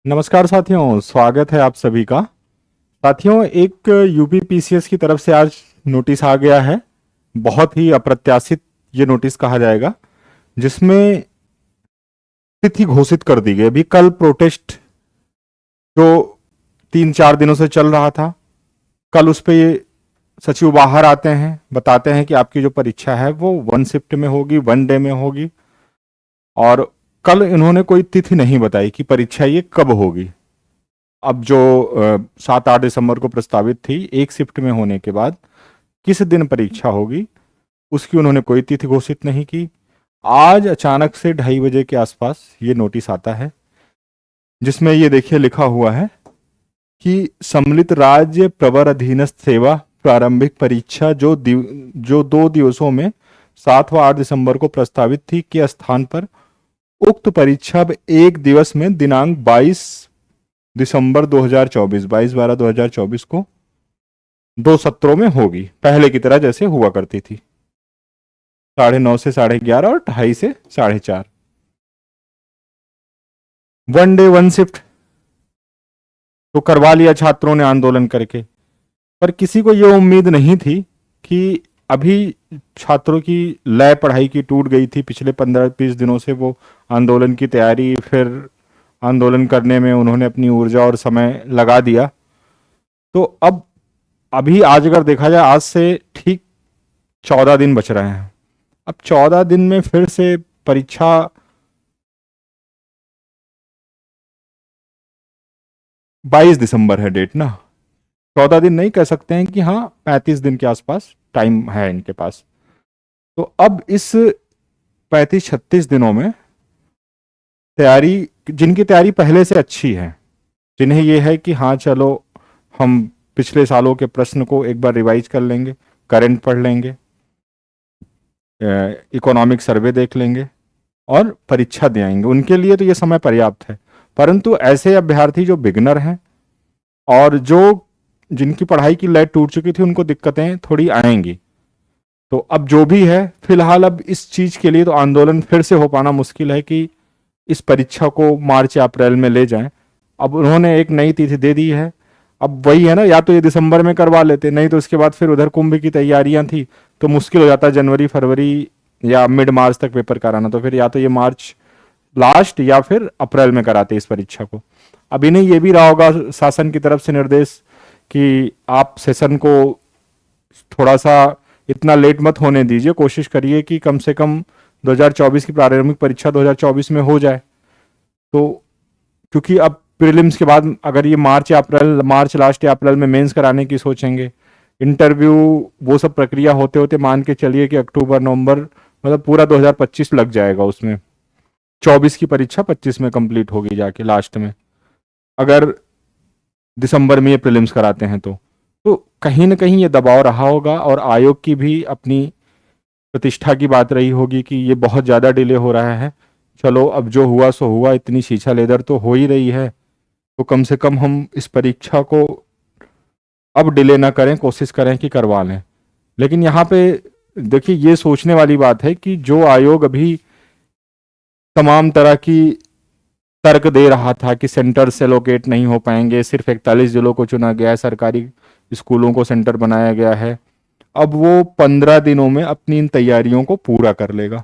नमस्कार साथियों, स्वागत है आप सभी का। साथियों, एक यूपी पीसीएस की तरफ से आज नोटिस आ गया है। बहुत ही अप्रत्याशित ये नोटिस कहा जाएगा, जिसमें तिथि घोषित कर दी गई। अभी कल प्रोटेस्ट जो 3-4 दिनों से चल रहा था, कल उस पे ये सचिव बाहर आते हैं, बताते हैं कि आपकी जो परीक्षा है वो 1 शिफ्ट में होगी, 1 डे में होगी। और कल इन्होंने कोई तिथि नहीं बताई कि परीक्षा ये कब होगी। अब जो 7-8 दिसंबर को प्रस्तावित थी 1 शिफ्ट में होने के बाद किस दिन परीक्षा होगी, उसकी उन्होंने कोई तिथि घोषित नहीं की। आज अचानक से 2:30 बजे के आसपास ये नोटिस आता है, जिसमें ये देखिए लिखा हुआ है कि सम्मिलित राज्य प्रवर अधीनस्थ सेवा प्रारंभिक परीक्षा जो 2 दिवसों में 7 व 8 दिसंबर को प्रस्तावित थी के स्थान पर उक्त परीक्षा अब एक दिवस में दिनांक 22 दिसंबर 2024 22/12/2024 को 2 सत्रों में होगी, पहले की तरह जैसे हुआ करती थी, 9:30 से 11:30 और 2:30 से 4:30। 1 डे 1 शिफ्ट तो करवा लिया छात्रों ने आंदोलन करके। पर किसी को ये उम्मीद नहीं थी कि अभी छात्रों की लय पढ़ाई की टूट गई थी। पिछले 15-20 दिनों से वो आंदोलन की तैयारी, फिर आंदोलन करने में उन्होंने अपनी ऊर्जा और समय लगा दिया। तो अब अभी आज अगर देखा जाए, आज से ठीक 14 दिन बच रहे हैं। अब 14 दिन में फिर से परीक्षा 22 दिसंबर है डेट ना। 14 दिन नहीं कह सकते हैं कि हाँ, 35 दिन के आसपास टाइम है इनके पास। तो अब इस 35-36 दिनों में तैयारी, जिनकी तैयारी पहले से अच्छी है, जिन्हें ये है कि हाँ चलो हम पिछले सालों के प्रश्न को एक बार रिवाइज कर लेंगे, करंट पढ़ लेंगे, इकोनॉमिक सर्वे देख लेंगे और परीक्षा दे आएंगे, उनके लिए तो ये समय पर्याप्त है। परंतु ऐसे अभ्यर्थी जो बिगनर हैं और जो जिनकी पढ़ाई की लय टूट चुकी थी, उनको दिक्कतें थोड़ी आएंगी। तो अब जो भी है, फिलहाल अब इस चीज के लिए तो आंदोलन फिर से हो पाना मुश्किल है कि इस परीक्षा को मार्च या अप्रैल में ले जाएं। अब उन्होंने एक नई तिथि दे दी है। अब वही है ना, या तो ये दिसंबर में करवा लेते, नहीं तो इसके बाद फिर उधर कुंभ की तैयारियां थी, तो मुश्किल हो जाता जनवरी फरवरी या मिड मार्च तक पेपर कराना। तो फिर या तो ये मार्च लास्ट या फिर अप्रैल में कराते इस परीक्षा को। अब इन्हें ये भी रहा होगा शासन की तरफ से निर्देश कि आप सेशन को थोड़ा सा इतना लेट मत होने दीजिए, कोशिश करिए कि कम से कम 2024 की प्रारंभिक परीक्षा 2024 में हो जाए। तो क्योंकि अब प्रीलिम्स के बाद अगर ये मार्च या अप्रैल, मार्च लास्ट या अप्रैल में मेंस कराने की सोचेंगे, इंटरव्यू, वो सब प्रक्रिया होते होते मान के चलिए कि अक्टूबर नवंबर, मतलब पूरा 2025 लग जाएगा उसमें। 24 की परीक्षा 25 में कंप्लीट होगी जाके लास्ट में, अगर दिसंबर में ये प्रीलिम्स कराते हैं तो कहीं ना कहीं ये दबाव रहा होगा और आयोग की भी अपनी प्रतिष्ठा की बात रही होगी कि ये बहुत ज़्यादा डिले हो रहा है। चलो अब जो हुआ सो हुआ, इतनी शीशा लेदर तो हो ही रही है, तो कम से कम हम इस परीक्षा को अब डिले ना करें, कोशिश करें कि करवा लें। लेकिन यहाँ पे देखिए, ये सोचने वाली बात है कि जो आयोग अभी तमाम तरह की तर्क दे रहा था कि सेंटर से लोकेट नहीं हो पाएंगे, सिर्फ 41 जिलों को चुना गया है, सरकारी स्कूलों को सेंटर बनाया गया है, अब वो 15 दिनों में अपनी इन तैयारियों को पूरा कर लेगा।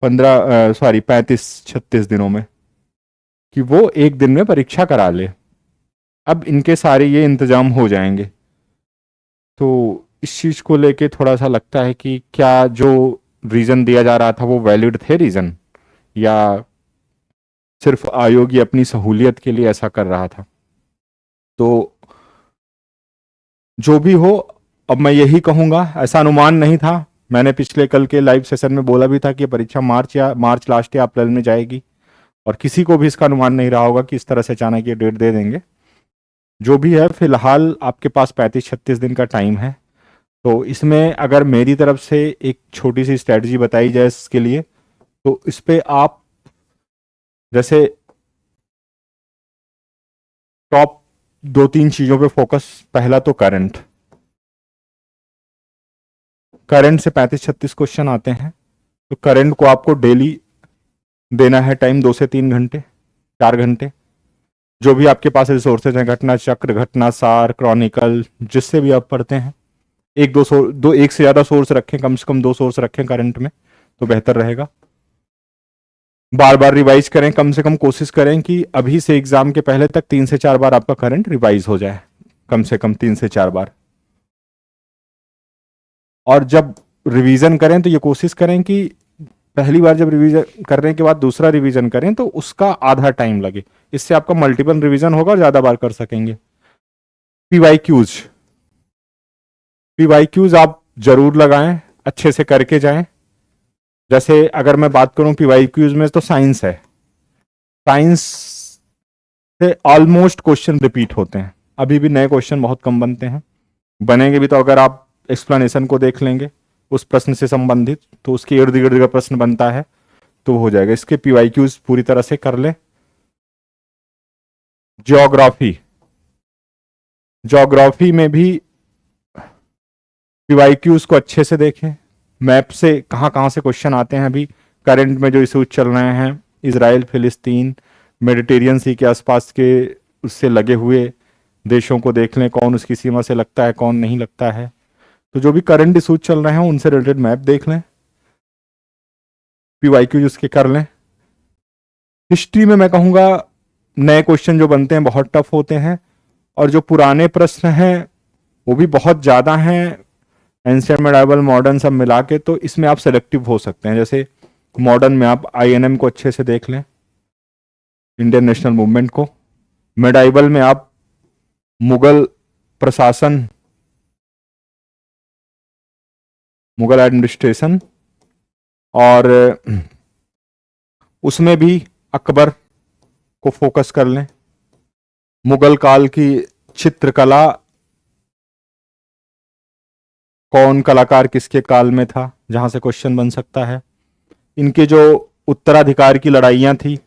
35-36 दिनों में, कि वो एक दिन में परीक्षा करा ले। अब इनके सारे ये इंतजाम हो जाएंगे। तो इस चीज को लेके थोड़ा सा लगता है कि क्या जो रीजन दिया जा रहा था वो वैलिड थे रीजन, या सिर्फ आयोग ही अपनी सहूलियत के लिए ऐसा कर रहा था। तो जो भी हो, अब मैं यही कहूंगा, ऐसा अनुमान नहीं था। मैंने पिछले कल के लाइव सेशन में बोला भी था कि परीक्षा मार्च लास्ट या अप्रैल में जाएगी, और किसी को भी इसका अनुमान नहीं रहा होगा कि इस तरह से अचानक ये डेट दे देंगे। जो भी है, फिलहाल आपके पास 35-36 दिन का टाइम है। तो इसमें अगर मेरी तरफ से एक छोटी सी स्ट्रेटजी बताई जाए इसके लिए, तो इस पे आप जैसे टॉप 2-3 चीजों पे फोकस। पहला तो करंट, करंट से 35-36 क्वेश्चन आते हैं, तो करंट को आपको डेली देना है टाइम 2 से 3 घंटे, 4 घंटे, जो भी आपके पास रिसोर्सेज हैं, घटना चक्र, घटना सार, क्रॉनिकल, जिससे भी आप पढ़ते हैं। एक दो सोर्स, दो एक से ज्यादा सोर्स रखें, कम से कम 2 सोर्स रखें करंट में, तो बेहतर रहेगा। बार बार रिवाइज करें, कम से कम कोशिश करें कि अभी से एग्जाम के पहले तक 3 से 4 बार आपका करंट रिवाइज हो जाए, कम से कम 3 से 4 बार। और जब रिवीजन करें तो ये कोशिश करें कि पहली बार जब रिवीजन करने के बाद दूसरा रिवीजन करें तो उसका आधा टाइम लगे, इससे आपका मल्टीपल रिवीजन होगा और ज्यादा बार कर सकेंगे। पीवाईक्यूज, पीवाईक्यूज आप जरूर लगाएं, अच्छे से करके जाएं। जैसे अगर मैं बात करूं पीवाईक्यूज में, तो साइंस है, साइंस से ऑलमोस्ट क्वेश्चन रिपीट होते हैं, अभी भी नए क्वेश्चन बहुत कम बनते हैं, बनेंगे भी तो अगर आप एक्सप्लेनेशन को देख लेंगे उस प्रश्न से संबंधित, तो उसके इर्द गिर्द का प्रश्न बनता है तो हो जाएगा। इसके पीवाईक्यूज पूरी तरह से कर ले। ज्योग्राफी, ज्योग्राफी में भी पीवाईक्यूज को अच्छे से देखें, मैप से कहाँ कहाँ से क्वेश्चन आते हैं। अभी करंट में जो इशूज चल रहे हैं, इसराइल, फिलिस्तीन, मेडिटेरियन सी के आसपास के उससे लगे हुए देशों को देख लें, कौन उसकी सीमा से लगता है, कौन नहीं लगता है। तो जो भी करंट इशूज चल रहे हैं उनसे रिलेटेड मैप देख लें, पीवाईक्यूज उसके कर लें। हिस्ट्री में मैं कहूँगा नए क्वेश्चन जो बनते हैं बहुत टफ होते हैं, और जो पुराने प्रश्न हैं वो भी बहुत ज़्यादा हैं, एंशियंट, मेडाइवल, मॉडर्न सब मिला के, तो इसमें आप सेलेक्टिव हो सकते हैं। जैसे मॉडर्न में आप आईएनएम को अच्छे से देख लें, इंडियन नेशनल मूवमेंट को। मेडाइवल में आप मुगल प्रशासन, मुगल एडमिनिस्ट्रेशन, और उसमें भी अकबर को फोकस कर लें। मुगल काल की चित्रकला, कौन कलाकार किसके काल में था, जहां से क्वेश्चन बन सकता है। इनके जो उत्तराधिकार की लड़ाइयां थी,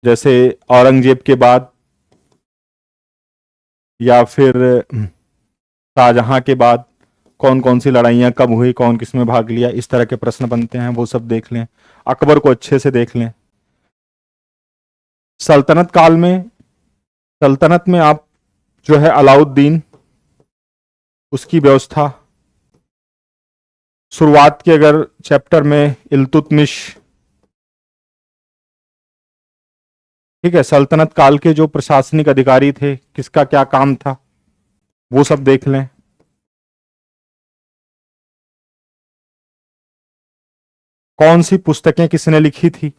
जैसे औरंगजेब के बाद या फिर शाहजहां के बाद, कौन कौन सी लड़ाइयां कब हुई, कौन किस में भाग लिया, इस तरह के प्रश्न बनते हैं, वो सब देख लें। अकबर को अच्छे से देख लें। सल्तनत काल में, सल्तनत में आप जो है अलाउद्दीन, उसकी व्यवस्था, शुरुआत के अगर चैप्टर में इल्तुतमिश, ठीक है, सल्तनत काल के जो प्रशासनिक अधिकारी थे, किसका क्या काम था, वो सब देख लें। कौन सी पुस्तकें किसने लिखी थी,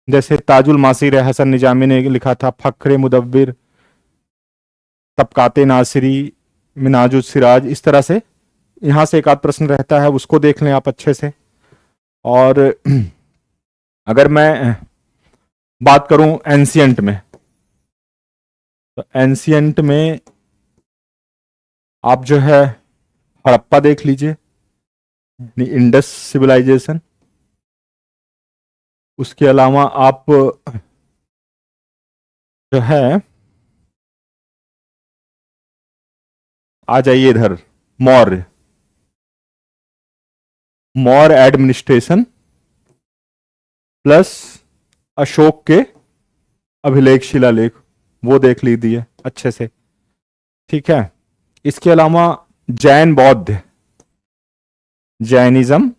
जैसे ताजुल मासीर हसन निजामी ने लिखा था, फख्रे मुदव्विर, तबकाते नासिरी, मिनाजुल सिराज, इस तरह से यहां से एक आध प्रश्न रहता है, उसको देख लें आप अच्छे से। और अगर मैं बात करूं एंशियंट में, तो एंशियंट में आप जो है हड़प्पा देख लीजिए, इंडस सिविलाइजेशन। उसके अलावा आप जो है आ जाइए इधर, मौर्य, मौर्य एडमिनिस्ट्रेशन प्लस अशोक के अभिलेख शिलालेख, वो देख लीजिए अच्छे से, ठीक है। इसके अलावा जैन बौद्ध, जैनिज्म,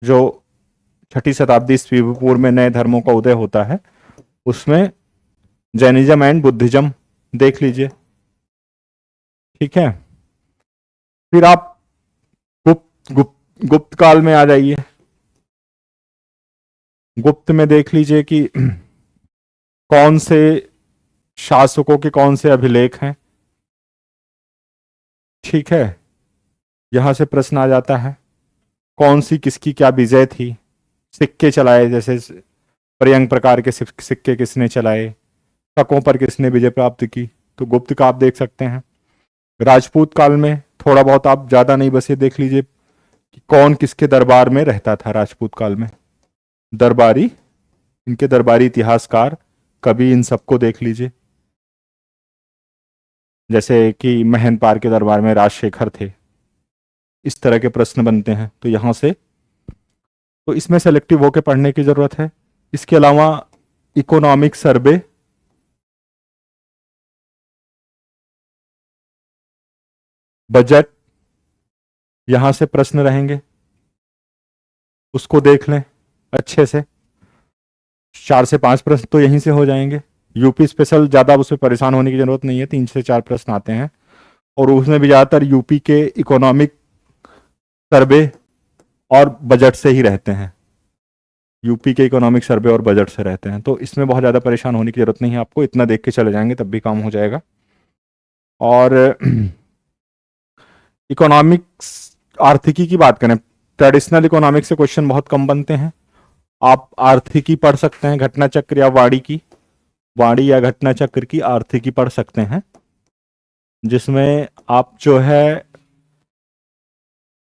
जो 6ठी शताब्दी ईस्वी पूर्व में नए धर्मों का उदय होता है, उसमें जैनिज्म एंड बुद्धिज्म देख लीजिए, ठीक है। फिर आप गुप्त काल में आ जाइए। गुप्त में देख लीजिए कि कौन से शासकों के कौन से अभिलेख हैं, ठीक है, यहां से प्रश्न आ जाता है। कौन सी किसकी क्या विजय थी, सिक्के चलाए, जैसे पर्यंक प्रकार के सिक्के किसने चलाए, शकों पर किसने विजय प्राप्त की, तो गुप्त का आप देख सकते हैं। राजपूत काल में थोड़ा बहुत, आप ज्यादा नहीं, बस ये देख लीजिए कि कौन किसके दरबार में रहता था राजपूत काल में, दरबारी, इनके दरबारी इतिहासकार, कवि, इन सबको देख लीजिए। जैसे कि महनपार के दरबार में राजशेखर थे, इस तरह के प्रश्न बनते हैं, तो यहां से तो इसमें सेलेक्टिव होकर पढ़ने की जरूरत है। इसके अलावा इकोनॉमिक सर्वे, बजट, यहां से प्रश्न रहेंगे, उसको देख लें अच्छे से। 4 से 5 प्रश्न तो यहीं से हो जाएंगे। यूपी स्पेशल ज्यादा उसमें परेशान होने की जरूरत नहीं है, 3 से 4 प्रश्न आते हैं और उसमें भी ज्यादातर यूपी के इकोनॉमिक सर्वे और बजट से ही रहते हैं। यूपी के इकोनॉमिक सर्वे और बजट से रहते हैं, तो इसमें बहुत ज़्यादा परेशान होने की ज़रूरत नहीं है आपको, इतना देख के चले जाएंगे तब भी काम हो जाएगा। और इकोनॉमिक्स, आर्थिकी की बात करें, ट्रेडिशनल इकोनॉमिक्स से क्वेश्चन बहुत कम बनते हैं। आप आर्थिकी पढ़ सकते हैं, घटना चक्र या वाणी या घटना चक्र की आर्थिकी पढ़ सकते हैं, जिसमें आप जो है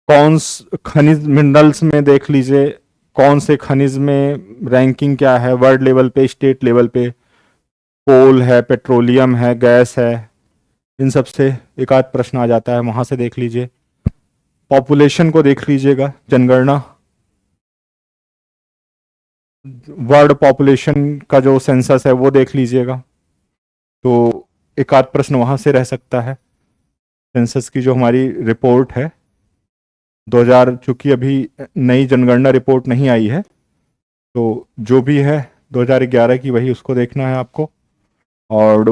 कौन खनिज मिनरल्स में देख लीजिए, कौन से खनिज में रैंकिंग क्या है, वर्ल्ड लेवल पे, स्टेट लेवल पे, कोल है, पेट्रोलियम है, गैस है, इन सब से एक आध प्रश्न आ जाता है, वहां से देख लीजिए। पॉपुलेशन को देख लीजिएगा, जनगणना, वर्ल्ड पॉपुलेशन का जो सेंसस है वो देख लीजिएगा, तो एक आध प्रश्न वहां से रह सकता है। सेंसस की जो हमारी रिपोर्ट है 2000, चूंकि अभी नई जनगणना रिपोर्ट नहीं आई है, तो जो भी है 2011 की वही उसको देखना है आपको। और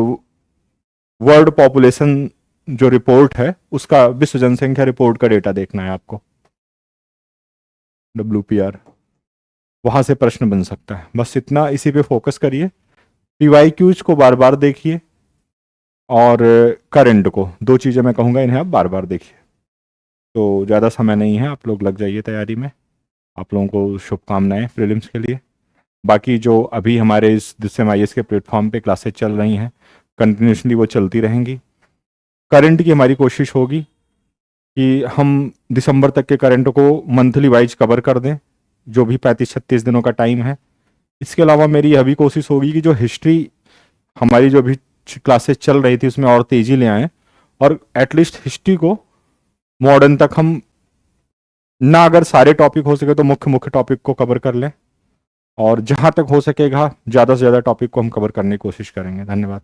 वर्ल्ड पॉपुलेशन जो रिपोर्ट है उसका, विश्व जनसंख्या रिपोर्ट का डेटा देखना है आपको, WPR, वहां से प्रश्न बन सकता है। बस इतना, इसी पे फोकस करिए। PYQs को बार बार देखिए और करंट को, 2 चीज़ें मैं कहूँगा, इन्हें आप बार बार देखिए। तो ज़्यादा समय नहीं है, आप लोग लग जाइए तैयारी में। आप लोगों को शुभकामनाएं प्रीलिम्स के लिए। बाकी जो अभी हमारे इस DSM-IAS के प्लेटफॉर्म पे क्लासेस चल रही हैं, कंटिन्यूसली वो चलती रहेंगी। करंट की हमारी कोशिश होगी कि हम दिसंबर तक के करंट को मंथली वाइज कवर कर दें, जो भी 35-36 दिनों का टाइम है। इसके अलावा मेरी यह भी कोशिश होगी कि जो हिस्ट्री हमारी जो भी क्लासेस चल रही थी उसमें और तेजी ले आएँ, और एटलीस्ट हिस्ट्री को मॉडर्न तक हम ना, अगर सारे टॉपिक हो सके तो मुख्य मुख्य टॉपिक को कवर कर लें, और जहां तक हो सकेगा ज़्यादा से ज़्यादा टॉपिक को हम कवर करने की कोशिश करेंगे। धन्यवाद।